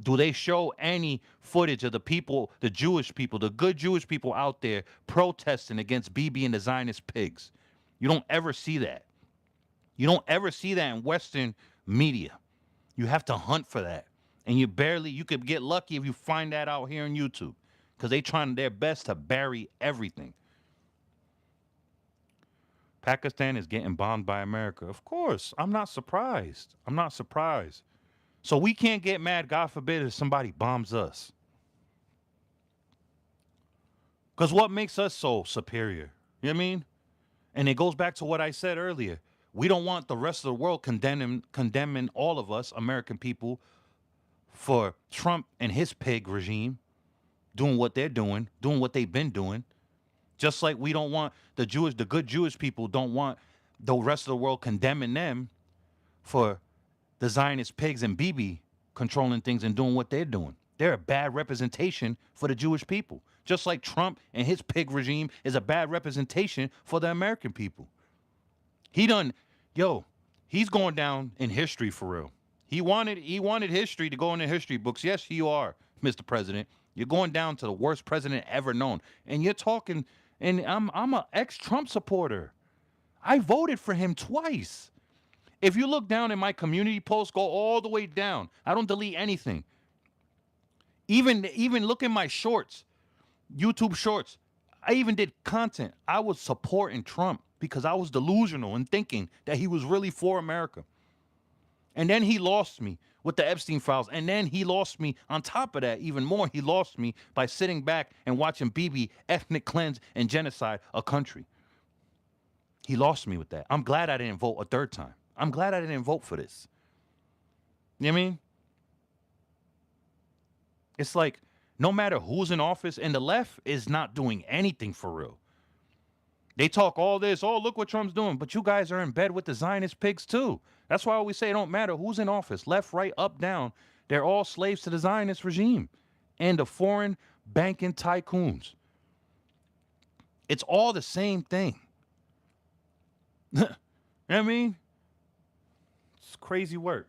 do they show any footage of the people, the Jewish people, the good Jewish people out there protesting against Bibi and the Zionist pigs? You don't ever see that. You don't ever see that in Western media. You have to hunt for that. And you could get lucky if you find that out here on YouTube, because they trying their best to bury everything. Pakistan is getting bombed by America. Of course, I'm not surprised. I'm not surprised. So we can't get mad, God forbid, if somebody bombs us. Because what makes us so superior? You know what I mean? And it goes back to what I said earlier. We don't want the rest of the world condemning all of us, American people, for Trump and his pig regime doing what they're doing what they've been doing. Just like we don't want the good Jewish people don't want the rest of the world condemning them for the Zionist pigs and Bibi controlling things and doing what they're doing. They're a bad representation for the Jewish people. Just like Trump and his pig regime is a bad representation for the American people. He's going down in history for real. He wanted history to go in the history books. Yes, you are, Mr. President. You're going down to the worst president ever known. And you're talking, and I'm an ex-Trump supporter. I voted for him twice. If you look down in my community posts, go all the way down. I don't delete anything. Even look in my shorts, YouTube shorts. I even did content. I was supporting Trump because I was delusional and thinking that he was really for America. And then he lost me with the Epstein files. And then he lost me on top of that even more. He lost me by sitting back and watching Bibi ethnic cleanse and genocide a country. He lost me with that. I'm glad I didn't vote a third time. I'm glad I didn't vote for this. You know what I mean? It's like no matter who's in office, and the left is not doing anything for real. They talk all this, oh, look what Trump's doing, but you guys are in bed with the Zionist pigs too. That's why we say it don't matter who's in office, left, right, up, down. They're all slaves to the Zionist regime and the foreign banking tycoons. It's all the same thing. You know what I mean? It's crazy work.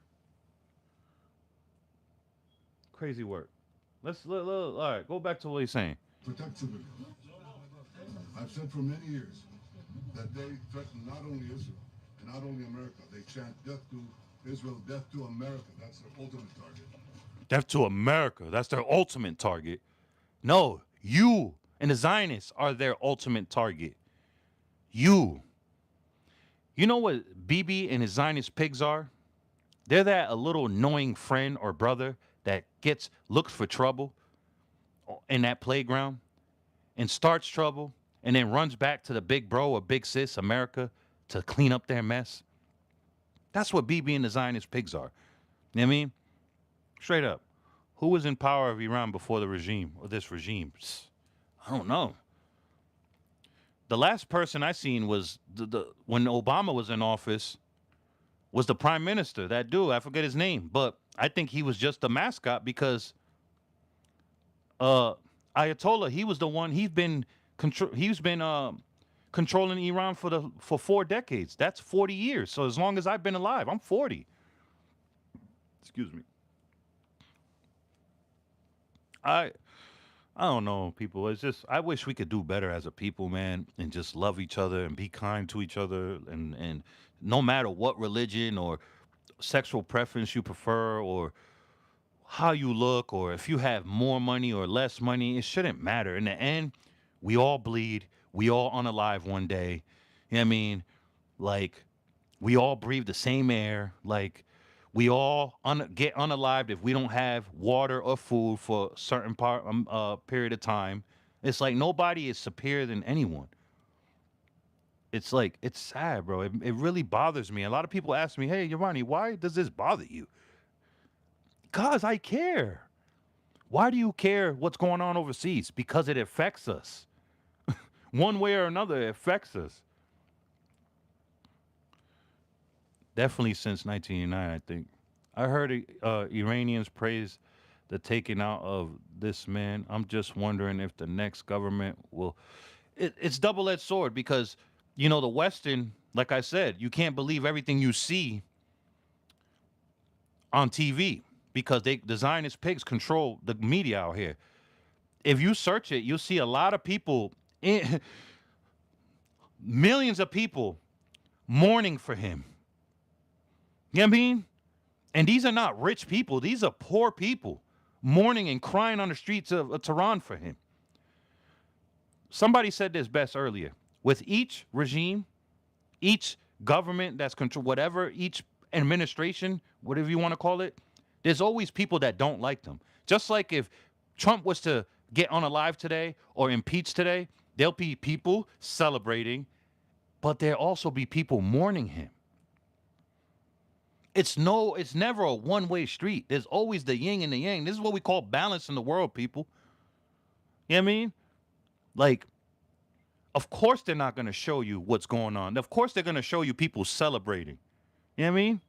Crazy work. All right, go back to what he's saying. Protect civilians. I've said for many years that they threaten not only Israel and not only America. They chant death to Israel, death to America. That's their ultimate target. Death to America. That's their ultimate target. No, you and the Zionists are their ultimate target. You. You know what Bibi and his Zionist pigs are? They're that a little annoying friend or brother that looks for trouble in that playground and starts trouble and then runs back to the big bro or big sis, America, to clean up their mess. That's what Bibi and the Zionist pigs are. You know what I mean? Straight up. Who was in power of Iran before the regime or this regime? I don't know. The last person I seen was when Obama was in office was the prime minister, that dude, I forget his name, but I think he was just a mascot because Ayatollah, he was the one, he's been controlling Iran for 4 decades. That's 40 years. So as long as I've been alive, I'm 40. Excuse me. I don't know, people. It's just I wish we could do better as a people, man, and just love each other and be kind to each other, and no matter what religion or sexual preference you prefer or how you look or if you have more money or less money, it shouldn't matter. In the end, we all bleed. We all unalive one day. You know what I mean? Like, we all breathe the same air. Like, we all get unalived if we don't have water or food for a certain period of time. It's like nobody is superior than anyone. It's like, it's sad, bro. It really bothers me. A lot of people ask me, hey, Yavani, why does this bother you? Because I care. Why do you care what's going on overseas? Because it affects us. One way or another, it affects us. Definitely since 1989, I think. I heard Iranians praise the taking out of this man. I'm just wondering if the next government will... It's double-edged sword because, you know, the Western, like I said, you can't believe everything you see on TV because the Zionist pigs control the media out here. If you search it, you'll see a lot of people, millions of people mourning for him. You know what I mean? And these are not rich people. These are poor people mourning and crying on the streets of Tehran for him. Somebody said this best earlier. With each regime, each government that's control, whatever, each administration, whatever you want to call it, there's always people that don't like them. Just like if Trump was to get unalive today or impeached today, there'll be people celebrating, but there'll also be people mourning him. It's never a one-way street. There's always the yin and the yang. This is what we call balance in the world, people. You know what I mean? Like, of course they're not going to show you what's going on. Of course they're going to show you people celebrating. You know what I mean?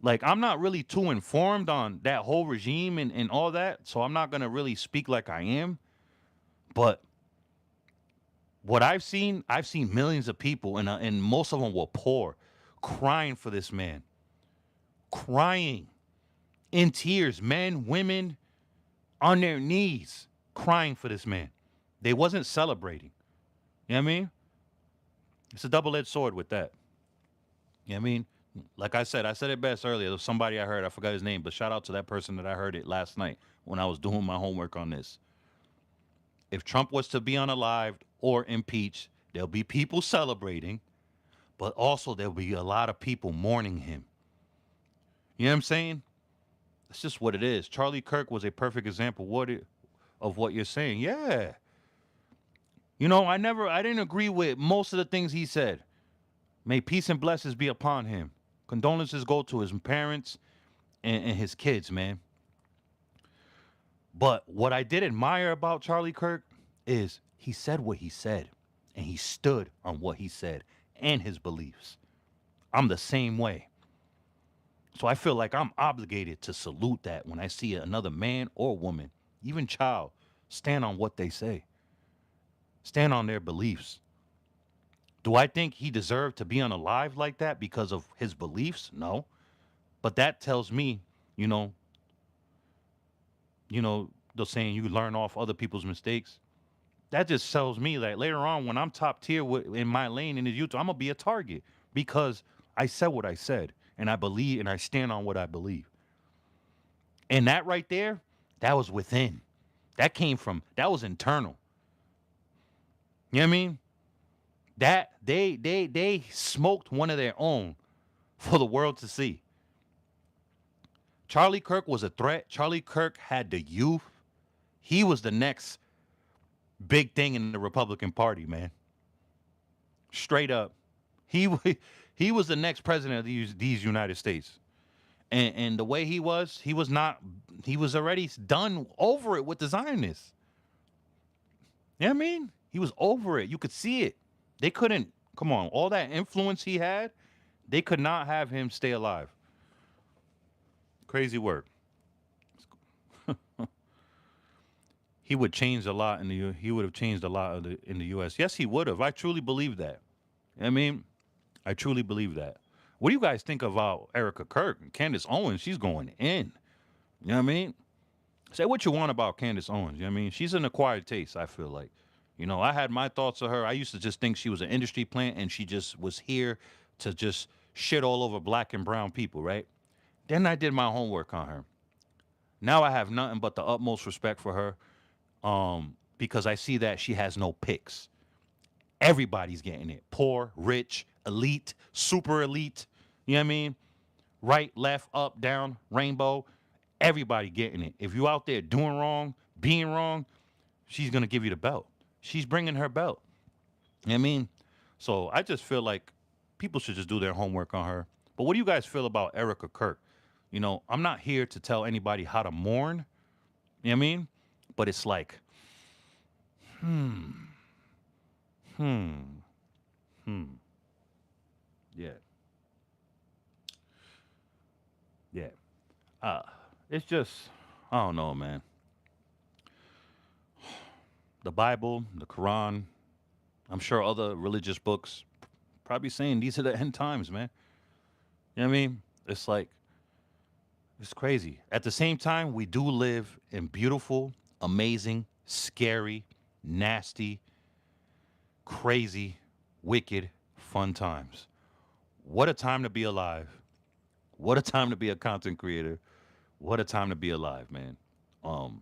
Like, I'm not really too informed on that whole regime and all that, so I'm not gonna really speak like I am. But what I've seen millions of people, and most of them were poor, crying for this man, crying in tears, men, women, on their knees, crying for this man. They wasn't celebrating. You know what I mean? It's a double-edged sword with that. You know what I mean? Like I said it best earlier. There was somebody I heard, I forgot his name, but shout out to that person that I heard it last night when I was doing my homework on this. If Trump was to be unalived or impeached, there'll be people celebrating, but also there'll be a lot of people mourning him. You know what I'm saying? That's just what it is. Charlie Kirk was a perfect example of what you're saying. Yeah. You know, I didn't agree with most of the things he said. May peace and blessings be upon him. Condolences go to his parents and his kids, man. But what I did admire about Charlie Kirk is he said what he said, and he stood on what he said and his beliefs. I'm the same way. So I feel like I'm obligated to salute that when I see another man or woman, even child, stand on what they say, stand on their beliefs. Do I think he deserved to be unalive like that because of his beliefs? No. But that tells me, you know, they're saying you learn off other people's mistakes. That just tells me that later on when I'm top tier in my lane in the YouTube, I'm going to be a target because I said what I said and I believe and I stand on what I believe. And that right there, that was within. That was internal. You know what I mean? That they smoked one of their own for the world to see. Charlie Kirk was a threat. Charlie Kirk had the youth. He was the next big thing in the Republican Party, man. Straight up. He was the next president of these United States. And the way he was already done over it with the Zionists. You know what I mean? He was over it. You could see it. They couldn't, come on, all that influence he had, they could not have him stay alive. Crazy work. He would change a lot he would have changed a lot in the US. Yes, he would have. I truly believe that. I mean, I truly believe that. What do you guys think about Erica Kirk? Candace Owens, she's going in. You know what I mean? Say what you want about Candace Owens. You know what I mean? She's an acquired taste, I feel like. You know, I had my thoughts of her. I used to just think she was an industry plant and she just was here to just shit all over black and brown people, right? Then I did my homework on her. Now I have nothing but the utmost respect for her because I see that she has no picks. Everybody's getting it. Poor, rich, elite, super elite. You know what I mean? Right, left, up, down, rainbow. Everybody getting it. If you out there doing wrong, being wrong, she's going to give you the belt. She's bringing her belt. You know what I mean? So I just feel like people should just do their homework on her. But what do you guys feel about Erica Kirk? You know, I'm not here to tell anybody how to mourn. You know what I mean? But it's like, Yeah. Yeah. It's just, I don't know, man. The Bible, the Quran, I'm sure other religious books probably saying these are the end times, man. You know what I mean? It's like, it's crazy. At the same time, we do live in beautiful, amazing, scary, nasty, crazy, wicked, fun times. What a time to be alive. What a time to be a content creator. What a time to be alive, man. I'm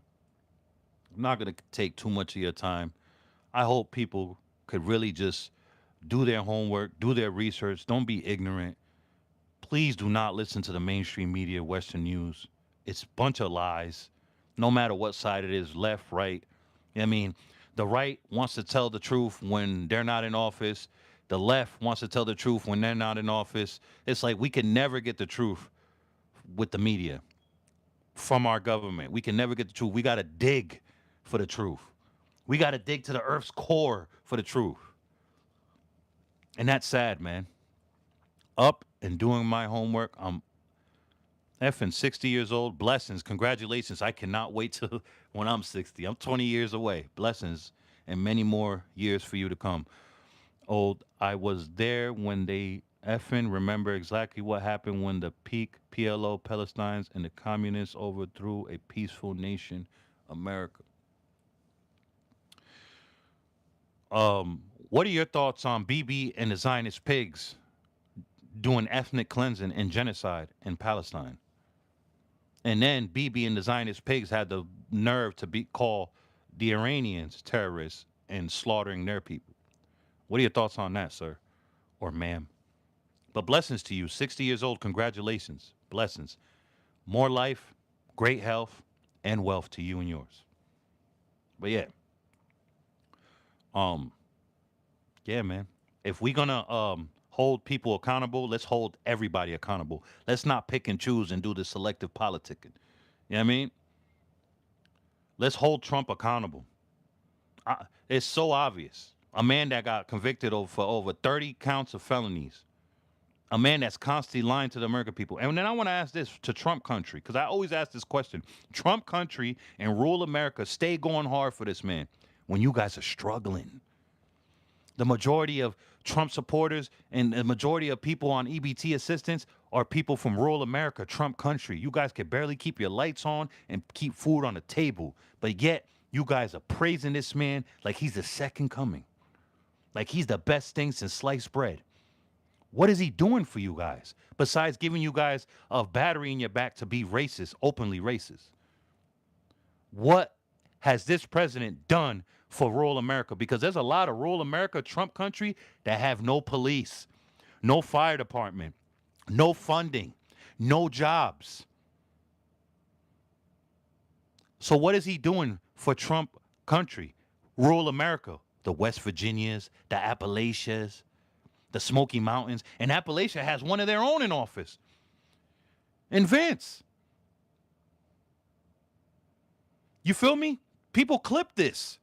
not going to take too much of your time. I hope people could really just do their homework, do their research. Don't be ignorant. Please do not listen to the mainstream media, Western news. It's a bunch of lies, no matter what side it is, left, right. I mean, the right wants to tell the truth when they're not in office. The left wants to tell the truth when they're not in office. It's like we can never get the truth with the media from our government. We can never get the truth. We got to dig for the truth. We got to dig to the earth's core for the truth. And that's sad, man. Up and doing my homework. I'm effing 60 years old. Blessings. Congratulations. I cannot wait till when I'm 60. I'm 20 years away. Blessings and many more years for you to come. Old, I was there when they effing remember exactly what happened when the peak PLO Palestinians and the communists overthrew a peaceful nation, America. What are your thoughts on BB and the Zionist pigs doing ethnic cleansing and genocide in Palestine? And then BB and the Zionist pigs had the nerve to be call the Iranians terrorists and slaughtering their people. What are your thoughts on that, sir or ma'am? But blessings to you, 60 years old. Congratulations, blessings, more life, great health, and wealth to you and yours. But yeah, um, yeah, man. If we're gonna hold people accountable, let's hold everybody accountable. Let's not pick and choose and do the selective politicking. You know what I mean? Let's hold Trump accountable. It's so obvious. A man that got convicted for over 30 counts of felonies. A man that's constantly lying to the American people. And then I want to ask this to Trump country, because I always ask this question. Trump country and rural America, stay going hard for this man when you guys are struggling. The majority of Trump supporters and the majority of people on EBT assistance are people from rural America, Trump country. You guys can barely keep your lights on and keep food on the table. But yet, you guys are praising this man like he's the second coming. Like he's the best thing since sliced bread. What is he doing for you guys besides giving you guys a battery in your back to be racist, openly racist? What has this president done for rural America? Because there's a lot of rural America, Trump country, that have no police, no fire department, no funding, no jobs. So what is he doing for Trump country, rural America? The West Virginias, the Appalachias, the Smoky Mountains. And Appalachia has one of their own in office. And Vince. You feel me? People clip this.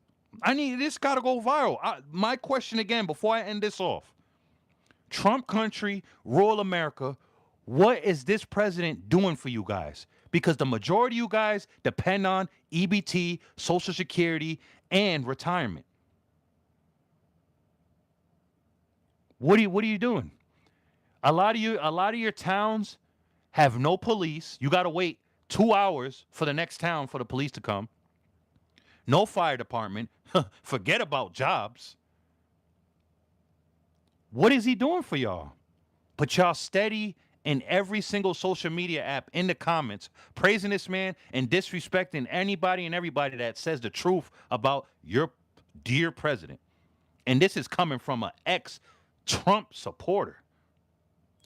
This got to go viral. My question again, before I end this off. Trump country, rural America, what is this president doing for you guys? Because the majority of you guys depend on EBT, Social Security, and retirement. What are you doing? A lot of your towns have no police. You got to wait 2 hours for the next town for the police to come. No fire department. Forget about jobs. What is he doing for y'all? But y'all steady in every single social media app in the comments praising this man and disrespecting anybody and everybody that says the truth about your dear president. And this is coming from an ex-Trump supporter.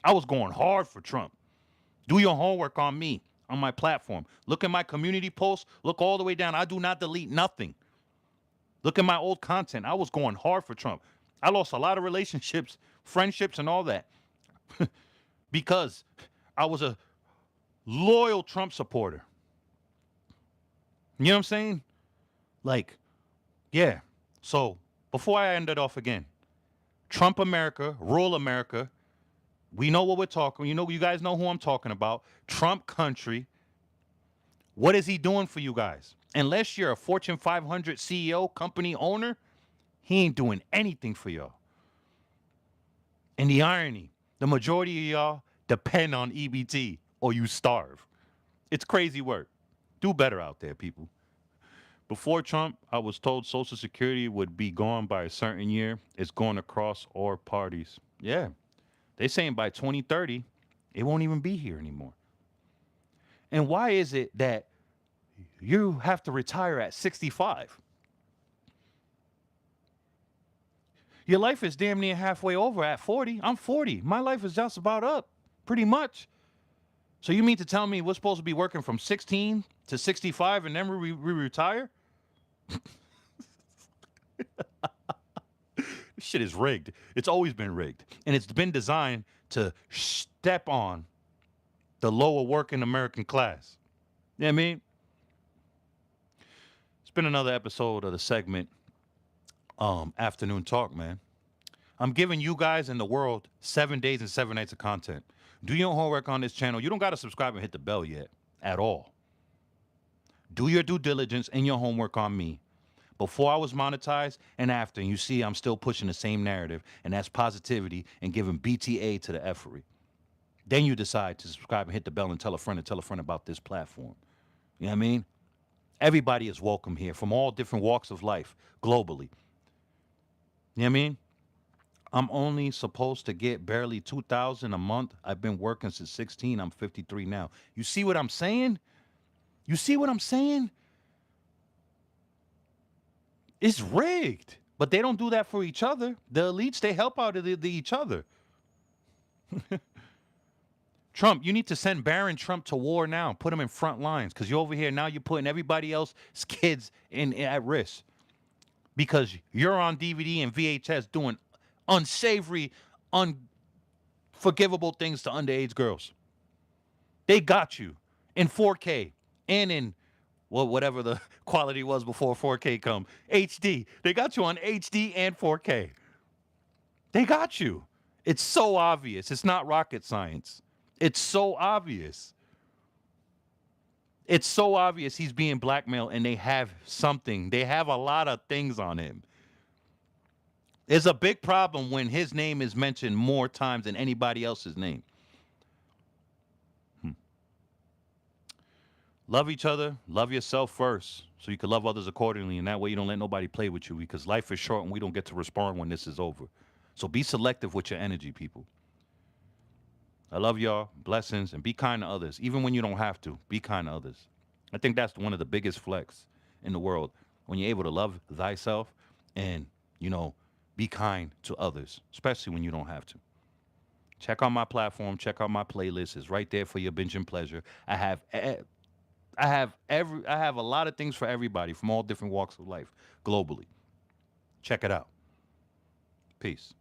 I was going hard for Trump. Do your homework on me, on my platform. Look at my community posts. Look all the way down. I do not delete nothing. Look at my old content. I was going hard for Trump. I lost a lot of relationships, friendships, and all that because I was a loyal Trump supporter. You know what I'm saying? Like, yeah. So before I end it off again, Trump America, rural America, we know what we're talking. You guys know who I'm talking about. Trump country. What is he doing for you guys? Unless you're a Fortune 500 CEO, company owner, he ain't doing anything for y'all. And the irony, the majority of y'all depend on EBT or you starve. It's crazy work. Do better out there, people. Before Trump, I was told Social Security would be gone by a certain year. It's going across all parties. Yeah. They're saying by 2030, it won't even be here anymore. And why is it that you have to retire at 65? Your life is damn near halfway over at 40. I'm 40. My life is just about up, pretty much. So you mean to tell me we're supposed to be working from 16 to 65 and then we retire? This shit is rigged. It's always been rigged. And it's been designed to step on the lower working American class. You know what I mean? It's been another episode of the segment, Afternoon Talk, man. I'm giving you guys in the world 7 days and 7 nights of content. Do your homework on this channel. You don't got to subscribe and hit the bell yet at all. Do your due diligence and your homework on me. Before I was monetized and after, and you see I'm still pushing the same narrative, and that's positivity and giving BTA to the effery. Then you decide to subscribe and hit the bell and tell a friend about this platform. You know what I mean? Everybody is welcome here from all different walks of life globally. You know what I mean? I'm only supposed to get barely $2,000 a month. I've been working since 16. I'm 53 now. You see what I'm saying? You see what I'm saying? It's rigged. But they don't do that for each other. The elites, they help out each other. Trump, you need to send Barron Trump to war now. Put him in front lines. Because you're over here now, you're putting everybody else's kids at risk. Because you're on DVD and VHS doing unsavory, unforgivable things to underage girls. They got you in 4K and in whatever the quality was before 4K come. HD. They got you on HD and 4K. They got you. It's so obvious. It's not rocket science. It's so obvious. It's so obvious he's being blackmailed, and they have something. They have a lot of things on him. It's a big problem when his name is mentioned more times than anybody else's name. Love each other. Love yourself first so you can love others accordingly, and that way you don't let nobody play with you, because life is short and we don't get to respond when this is over. So be selective with your energy, people. I love y'all. Blessings. And be kind to others. Even when you don't have to, be kind to others. I think that's one of the biggest flex in the world. When you're able to love thyself and, be kind to others, especially when you don't have to. Check out my platform. Check out my playlist. It's right there for your binge and pleasure. I have a lot of things for everybody from all different walks of life globally. Check it out. Peace.